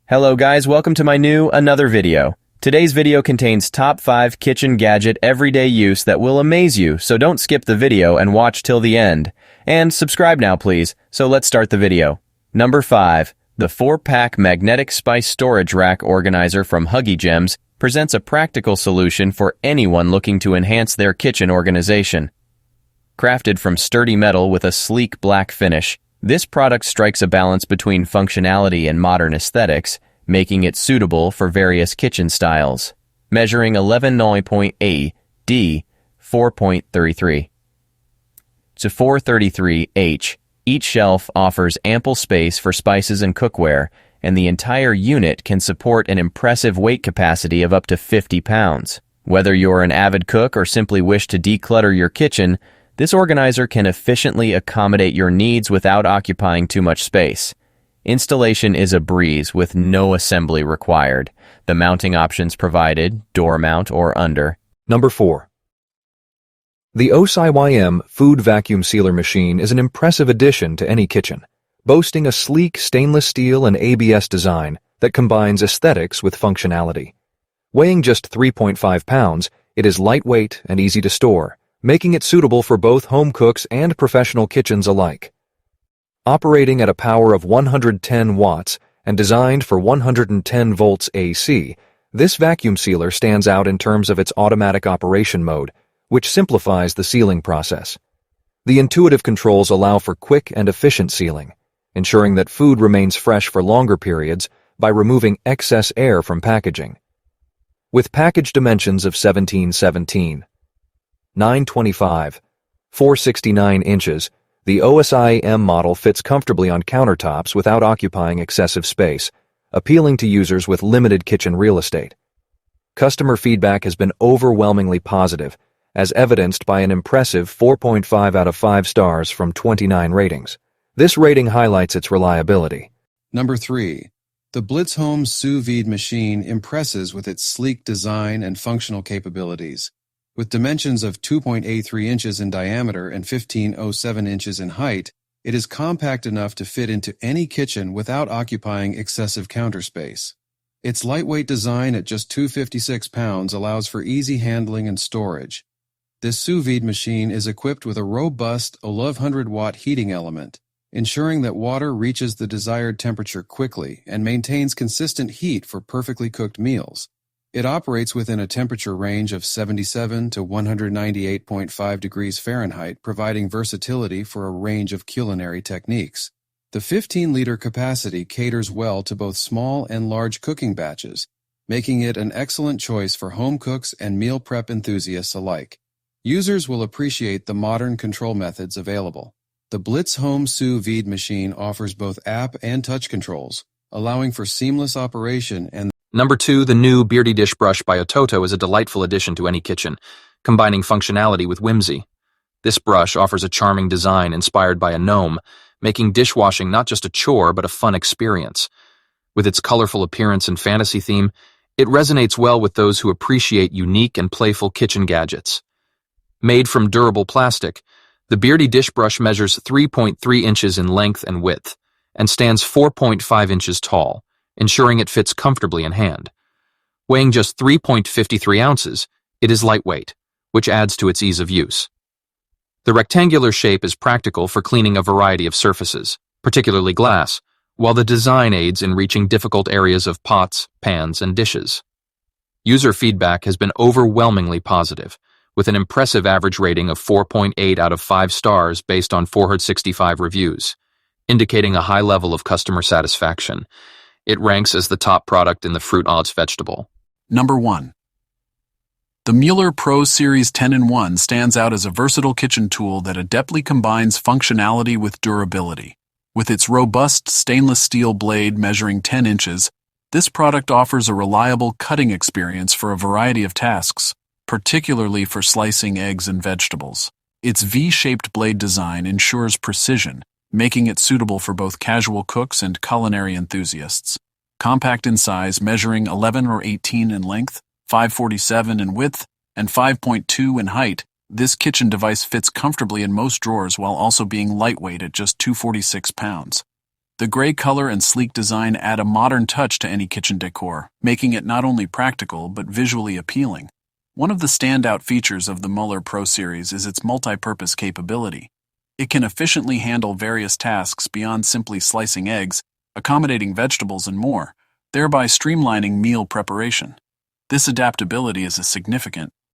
Hello guys, welcome to my another video. Today's video contains top 5 kitchen gadget everyday use that will amaze you, so don't skip the video and watch till the end. And subscribe now please, so let's start the video. Number 5. The 4-pack magnetic spice storage rack organizer from Huggy Gems presents a practical solution for anyone looking to enhance their kitchen organization. Crafted from sturdy metal with a sleek black finish, this product strikes a balance between functionality and modern aesthetics, making it suitable for various kitchen styles. Measuring 11.8 D 4.33 to 433 H, each shelf offers ample space for spices and cookware, and the entire unit can support an impressive weight capacity of up to 50 pounds. Whether you're an avid cook or simply wish to declutter your kitchen, this organizer can efficiently accommodate your needs without occupying too much space. Installation is a breeze with no assembly required. The mounting options provided, door mount or under. Number 4. The OSI-YM Food Vacuum Sealer Machine is an impressive addition to any kitchen, boasting a sleek stainless steel and ABS design that combines aesthetics with functionality. Weighing just 3.5 pounds, it is lightweight and easy to store, making it suitable for both home cooks and professional kitchens alike. Operating at a power of 110 watts and designed for 110 volts AC, this vacuum sealer stands out in terms of its automatic operation mode, which simplifies the sealing process. The intuitive controls allow for quick and efficient sealing, ensuring that food remains fresh for longer periods by removing excess air from packaging. With package dimensions of 1717, 925, 469 inches, the OSI-M model fits comfortably on countertops without occupying excessive space, appealing to users with limited kitchen real estate. Customer feedback has been overwhelmingly positive, as evidenced by an impressive 4.5 out of 5 stars from 29 ratings. This rating highlights its reliability. Number 3. The Blitzhome Sous Vide Machine impresses with its sleek design and functional capabilities. With dimensions of 2.83 inches in diameter and 15.07 inches in height, it is compact enough to fit into any kitchen without occupying excessive counter space. Its lightweight design at just 256 pounds allows for easy handling and storage. This sous vide machine is equipped with a robust 1100-watt heating element, ensuring that water reaches the desired temperature quickly and maintains consistent heat for perfectly cooked meals. It operates within a temperature range of 77 to 198.5 degrees Fahrenheit, providing versatility for a range of culinary techniques. The 15-liter capacity caters well to both small and large cooking batches, making it an excellent choice for home cooks and meal prep enthusiasts alike. Users will appreciate the modern control methods available. The Blitzhome Sous Vide Machine offers both app and touch controls, allowing for seamless operation and Number 2, the new Beardy Dish Brush by Ototo is a delightful addition to any kitchen, combining functionality with whimsy. This brush offers a charming design inspired by a gnome, making dishwashing not just a chore but a fun experience. With its colorful appearance and fantasy theme, it resonates well with those who appreciate unique and playful kitchen gadgets. Made from durable plastic, the Beardy Dish Brush measures 3.3 inches in length and width, and stands 4.5 inches tall, ensuring it fits comfortably in hand. Weighing just 3.53 ounces, it is lightweight, which adds to its ease of use. The rectangular shape is practical for cleaning a variety of surfaces, particularly glass, while the design aids in reaching difficult areas of pots, pans, and dishes. User feedback has been overwhelmingly positive, with an impressive average rating of 4.8 out of 5 stars based on 465 reviews, indicating a high level of customer satisfaction. It ranks as the top product in the fruit odds vegetable. Number 1. The Mueller Pro Series 10-in-1 stands out as a versatile kitchen tool that adeptly combines functionality with durability. With its robust stainless steel blade measuring 10 inches, this product offers a reliable cutting experience for a variety of tasks, particularly for slicing eggs and vegetables. Its V-shaped blade design ensures precision, making it suitable for both casual cooks and culinary enthusiasts. Compact in size, measuring 11 or 18 in length, 5.47 in width, and 5.2 in height, this kitchen device fits comfortably in most drawers while also being lightweight at just 246 pounds. The gray color and sleek design add a modern touch to any kitchen decor, making it not only practical but visually appealing. One of the standout features of the Mueller Pro series is its multi-purpose capability. It can efficiently handle various tasks beyond simply slicing eggs, accommodating vegetables and more, thereby streamlining meal preparation. This adaptability is a significant